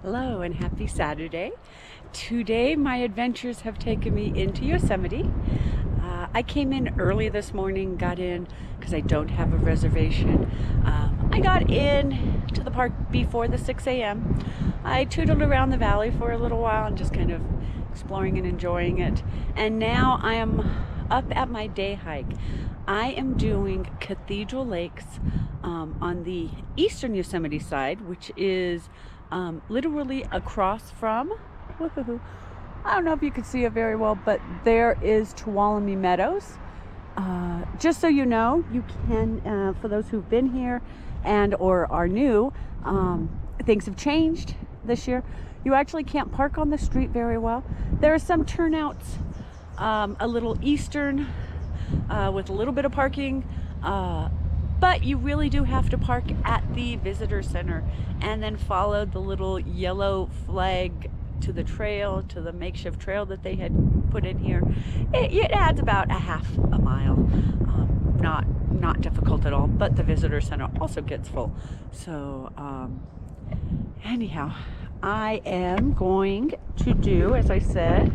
Hello and happy Saturday. Today my adventures have taken me into Yosemite. I came in early this morning, got in because I don't have a reservation. I got in to the park before the 6 a.m. I tootled around the valley for a little while and just kind of exploring and enjoying it. And now I am up at my day hike. I am doing Cathedral Lakes on the eastern Yosemite side, which is literally across from, I don't know if you can see it very well, but there is Tuolumne Meadows. Just so you know, you can, for those who've been here and or are new, things have changed this year. You actually can't park on the street very well. There are some turnouts a little eastern with a little bit of parking, but you really do have to park at the visitor center and then follow the little yellow flag to the trail, to the makeshift trail that they had put in here. It adds about a half a mile. Not difficult at all, but the visitor center also gets full. So anyhow, I am going to do, as I said,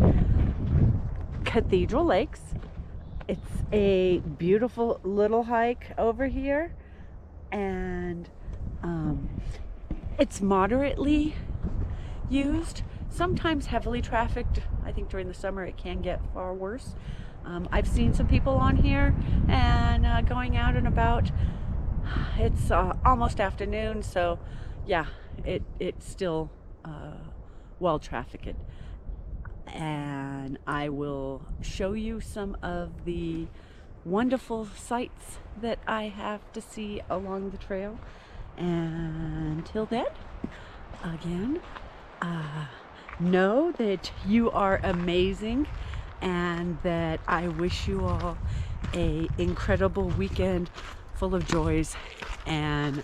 Cathedral Lakes. It's a beautiful little hike over here, and it's moderately used, sometimes heavily trafficked. I think during the summer it can get far worse. I've seen some people on here and going out and about. It's almost afternoon, so yeah, it's still well trafficked. And I will show you some of the wonderful sights that I have to see along the trail. And until then, again, know that you are amazing and that I wish you all a incredible weekend full of joys and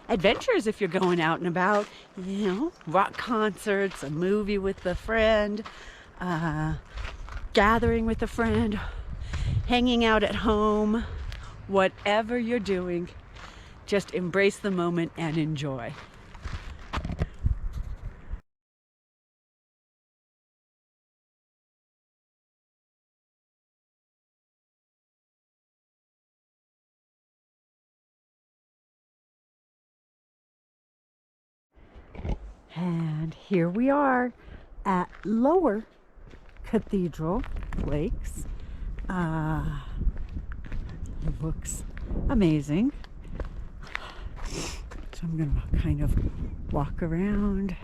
adventures if you're going out and about, you know, rock concerts, a movie with a friend, gathering with a friend, hanging out at home, whatever you're doing, just embrace the moment and enjoy. And here we are at Lower Cathedral Lakes. It looks amazing. So I'm going to kind of walk around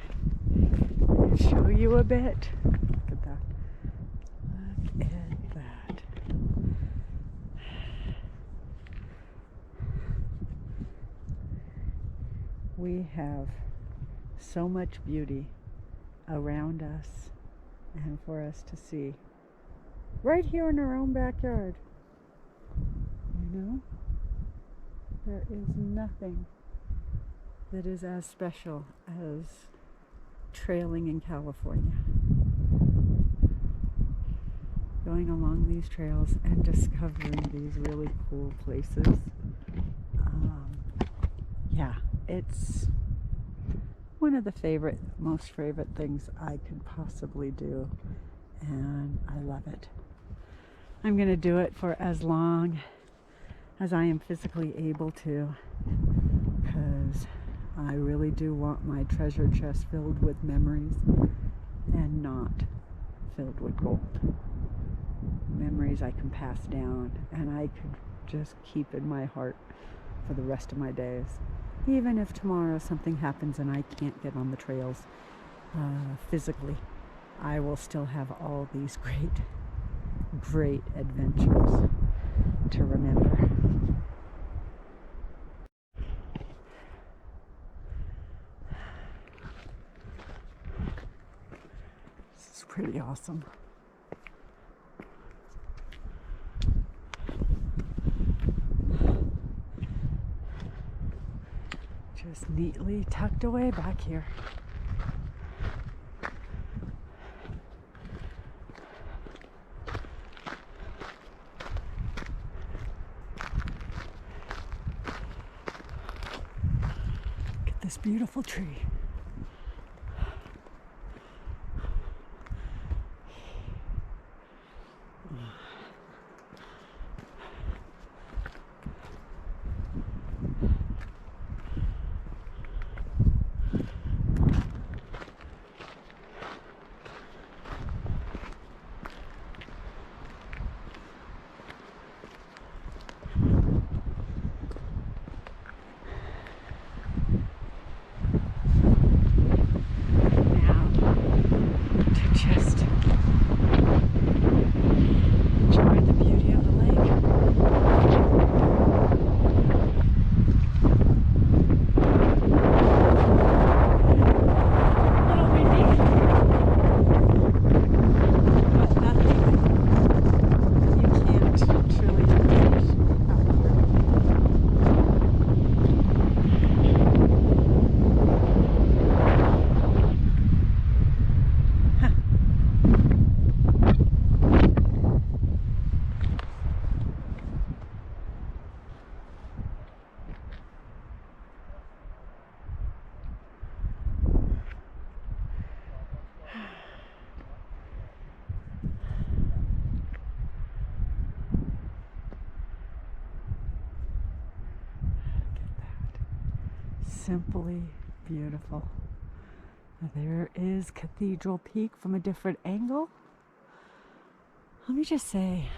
and show you a bit. Look at that. Look at that. We have so much beauty around us and for us to see right here in our own backyard. You know, there is nothing that is as special as trailing in California. Going along these trails and discovering these really cool places. Yeah, it's one of the most favorite things I could possibly do, and I love it. I'm going to do it for as long as I am physically able to, because I really do want my treasure chest filled with memories and not filled with gold. Memories I can pass down and I could just keep in my heart for the rest of my days. Even if tomorrow something happens and I can't get on the trails physically, I will still have all these great adventures to remember. This is pretty awesome. Just neatly tucked away back here. Look at this beautiful tree. simply beautiful. There is Cathedral Peak from a different angle. Let me just say,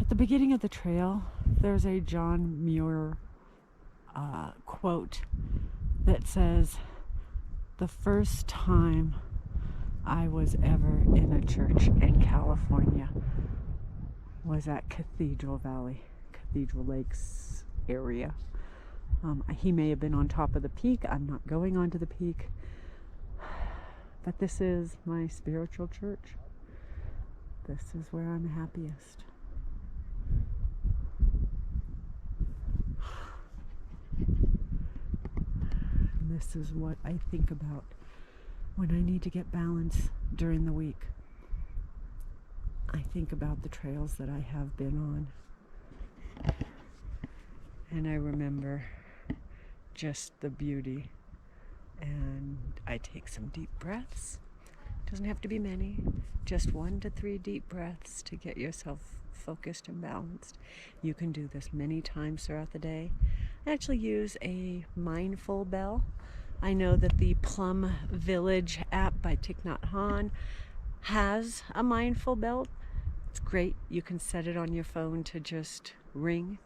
at the beginning of the trail, there's a John Muir quote that says, "The first time I was ever in a church in California was at Cathedral Lakes area." He may have been on top of the peak. I'm not going onto the peak. But this is my spiritual church. This is where I'm happiest. And this is what I think about when I need to get balance during the week. I think about the trails that I have been on. And I remember just the beauty. And I take some deep breaths. Doesn't have to be many. Just 1 to 3 deep breaths to get yourself focused and balanced. You can do this many times throughout the day. I actually use a mindful bell. I know that the Plum Village app by Thich Nhat Hanh has a mindful bell. It's great. You can set it on your phone to just ring.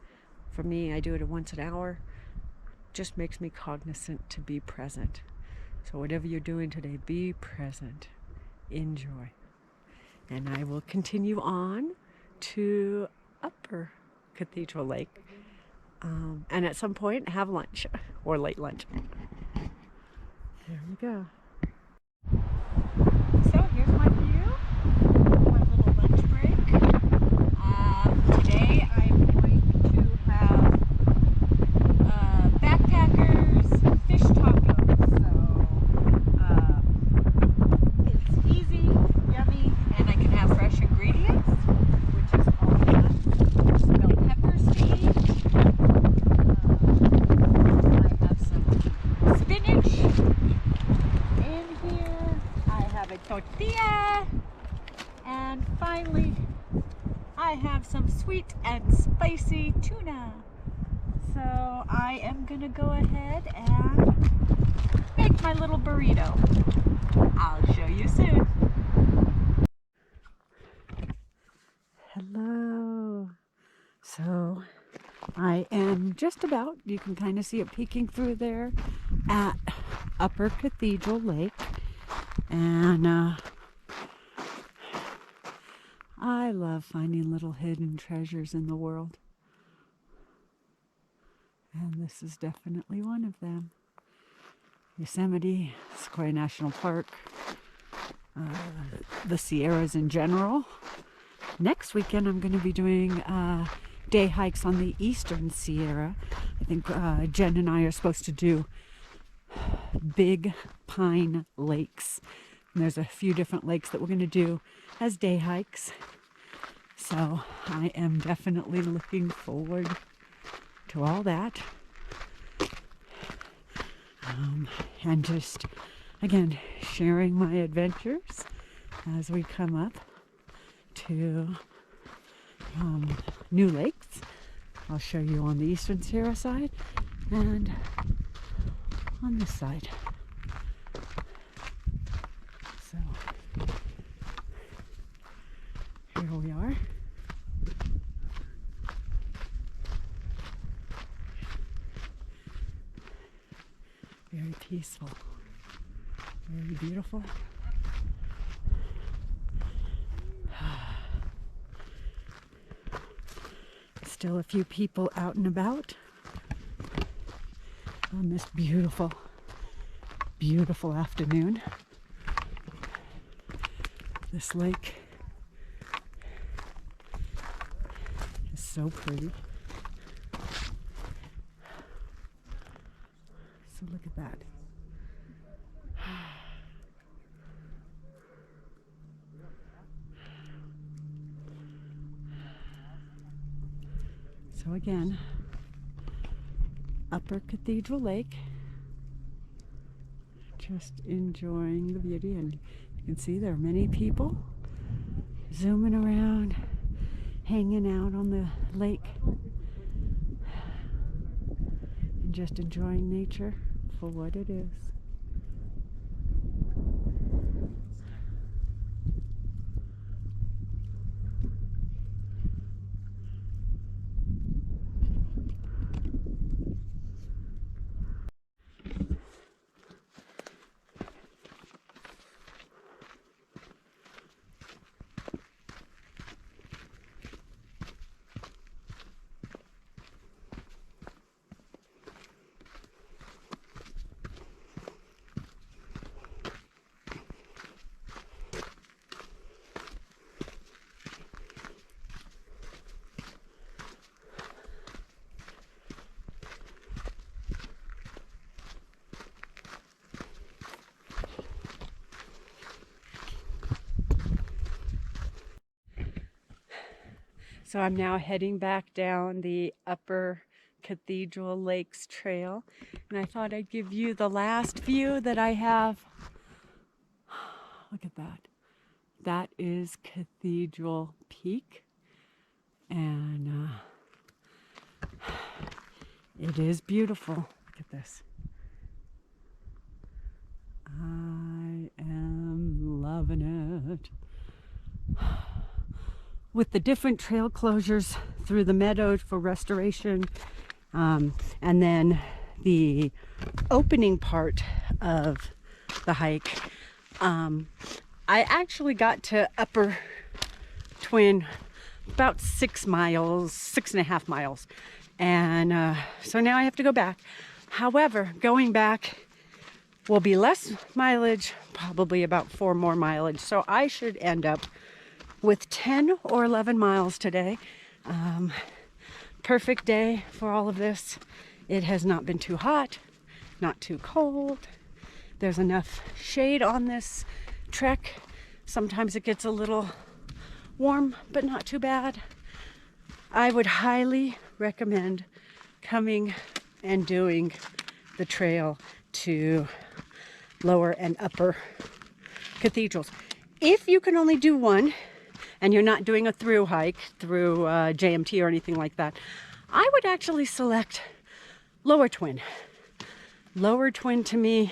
For me, I do it once an hour. Just makes me cognizant to be present. So whatever you're doing today, be present. Enjoy. And I will continue on to Upper Cathedral Lake. And at some point, have lunch or late lunch. There we go. So here's my view. My little lunch break. Today I'm going to have backpackers fish tacos. So it's easy, yummy, and I can have fresh ingredients, which is all done. Some bell pepper seeds. I have some spinach in here. I have a tortilla. And finally, I have some sweet and spicy tuna. So I am gonna go ahead and make my little burrito. I'll show you soon. Hello. So I am just about, you can kind of see it peeking through there, at Upper Cathedral Lake. And I love finding little hidden treasures in the world. And this is definitely one of them. Yosemite, Sequoia National Park, the Sierras in general. Next weekend I'm going to be doing day hikes on the Eastern Sierra. I think Jen and I are supposed to do Big Pine Lakes. And there's a few different lakes that we're going to do as day hikes. So I am definitely looking forward to all that. And just, again, sharing my adventures as we come up to new lakes. I'll show you on the Eastern Sierra side and on this side. So here we are. Very peaceful, very beautiful. Still a few people out and about on this beautiful, beautiful afternoon. This lake is so pretty. So look at that. So again, Upper Cathedral Lake. Just enjoying the beauty, and you can see there are many people zooming around, hanging out on the lake, just enjoying nature for what it is. So I'm now heading back down the upper Cathedral Lakes Trail, and I thought I'd give you the last view that I have. Look at that. That is Cathedral Peak, and it is beautiful. Look at this. I am loving it. With the different trail closures through the meadows for restoration, and then the opening part of the hike, I actually got to Upper Twin about 6 miles, 6.5 miles, and so now I have to go back. However, going back will be less mileage, probably about 4 more mileage, so I should end up with 10 or 11 miles today. Perfect day for all of this. It has not been too hot, not too cold. There's enough shade on this trek. Sometimes it gets a little warm, but not too bad. I would highly recommend coming and doing the trail to Lower and Upper Cathedrals. If you can only do one, and you're not doing a through hike through JMT or anything like that, I would actually select Lower Twin. Lower Twin, to me,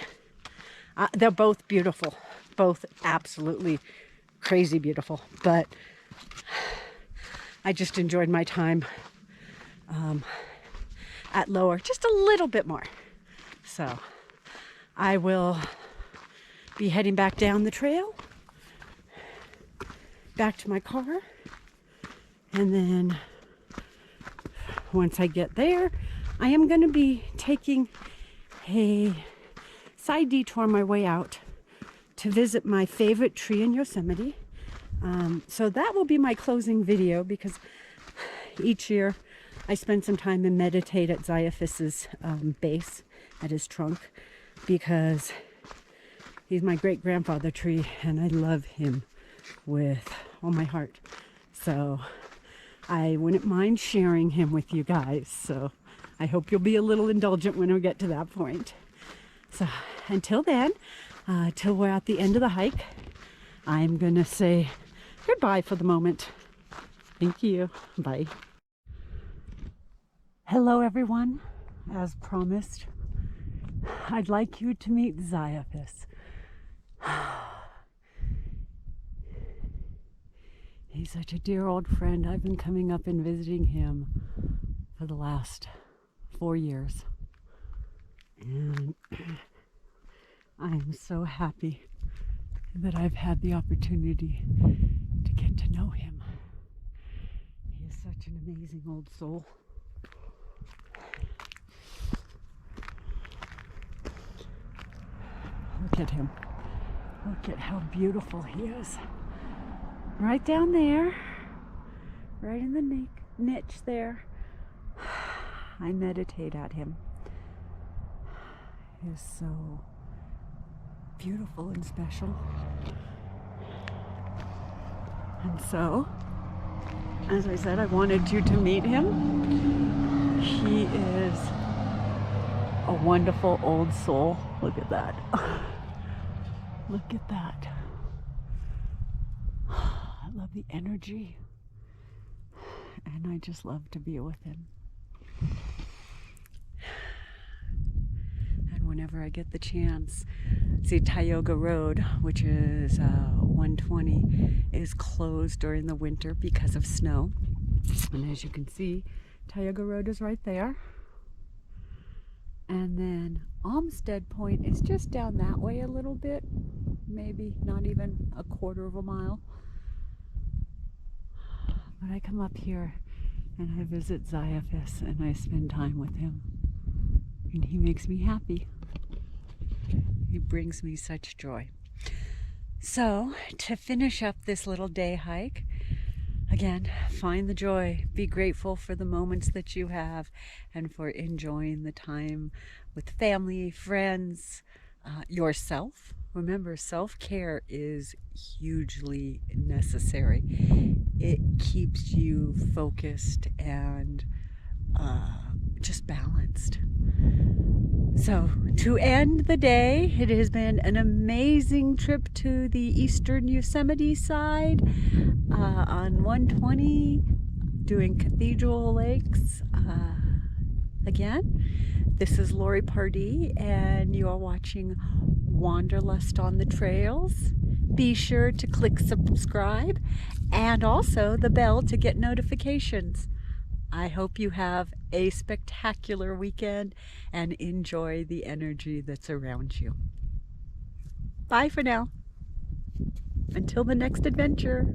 they're both beautiful, both absolutely crazy beautiful, but I just enjoyed my time at Lower just a little bit more. So I will be heading back down the trail, back to my car, and then once I get there, I am going to be taking a side detour on my way out to visit my favorite tree in Yosemite. So that will be my closing video, because each year I spend some time and meditate at Zeus's base, at his trunk, because he's my great-grandfather tree and I love him with all my heart. So I wouldn't mind sharing him with you guys. So I hope you'll be a little indulgent when we get to that point. So until then, till we're at the end of the hike, I'm gonna say goodbye for the moment. Thank you. Bye. Hello everyone. As promised, I'd like you to meet Zeus. He's such a dear old friend. I've been coming up and visiting him for the last 4 years. And I am so happy that I've had the opportunity to get to know him. He is such an amazing old soul. Look at him. Look at how beautiful he is. Right down there, right in the niche there, I meditate at him. He is so beautiful and special. And so, as I said, I wanted you to meet him. He is a wonderful old soul. Look at that. Look at that. I love the energy, and I just love to be with him. whenever I get the chance. See, Tioga Road, which is 120, is closed during the winter because of snow. And as you can see, Tioga Road is right there. And then Olmsted Point is just down that way a little bit, maybe not even a quarter of a mile. But I come up here and I visit Zeus and I spend time with him. And he makes me happy. He brings me such joy. So, to finish up this little day hike, again, find the joy. Be grateful for the moments that you have and for enjoying the time with family, friends, yourself. Remember, self-care is hugely necessary. It keeps you focused and just balanced. So, to end the day, it has been an amazing trip to the eastern Yosemite side on 120, doing Cathedral Lakes. Again, this is Lori Pardee, and you are watching Wanderlust on the Trails. Be sure to click subscribe and also the bell to get notifications. I hope you have a spectacular weekend and enjoy the energy that's around you. Bye for now. Until the next adventure.